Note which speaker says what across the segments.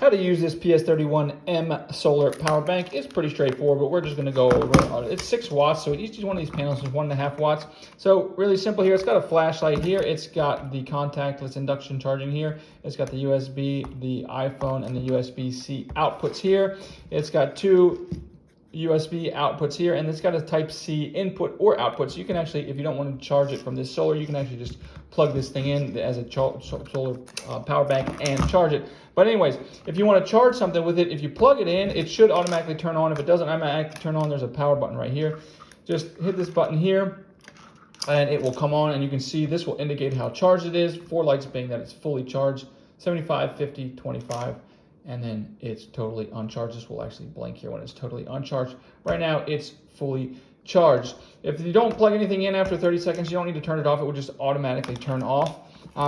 Speaker 1: how to use this PS31M solar power bank is pretty straightforward, but we're just going to go over it's 6 watts, so each one of these panels is 1.5 watts. So really simple here. It's got a flashlight here. It's got the contactless induction charging here. It's got the USB, the iPhone, and the USB-C outputs here. It's got 2 USB outputs here, and it's got a Type-C input or output. So you can actually, if you don't want to charge it from this solar, you can actually just plug this thing in as a solar power bank and charge it. But anyways, if you want to charge something with it, if you plug it in, it should automatically turn on. If it doesn't automatically turn on, there's a power button right here. Just hit this button here, and it will come on, and you can see this will indicate how charged it is. 4 lights being that it's fully charged, 75, 50, 25. And then it's totally uncharged. This will actually blink here when it's totally uncharged. Right now, it's fully charged. If you don't plug anything in after 30 seconds, you don't need to turn it off. It will just automatically turn off.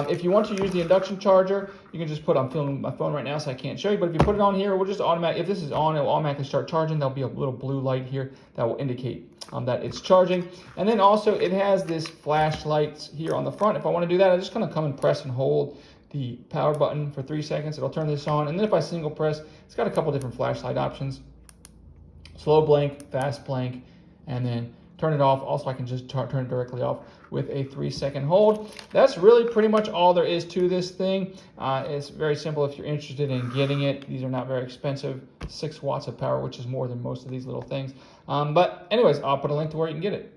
Speaker 1: If you want to use the induction charger, you can just put, I'm filming my phone right now, so I can't show you, but if you put it on here, it will just automatically, if this is on, it will automatically start charging. There'll be a little blue light here that will indicate that it's charging. And then also, it has this flashlight here on the front. If I want to do that, I'm just going to come and press and hold the power button for 3 seconds. It'll turn this on, and then if I single press, it's got a couple different flashlight options: slow blink, fast blink, and then turn it off. Also, I can just turn it directly off with a 3-second hold. That's really pretty much all there is to this thing. It's very simple if you're interested in getting it. These are not very expensive. 6 watts of power, which is more than most of these little things. But anyways, I'll put a link to where you can get it.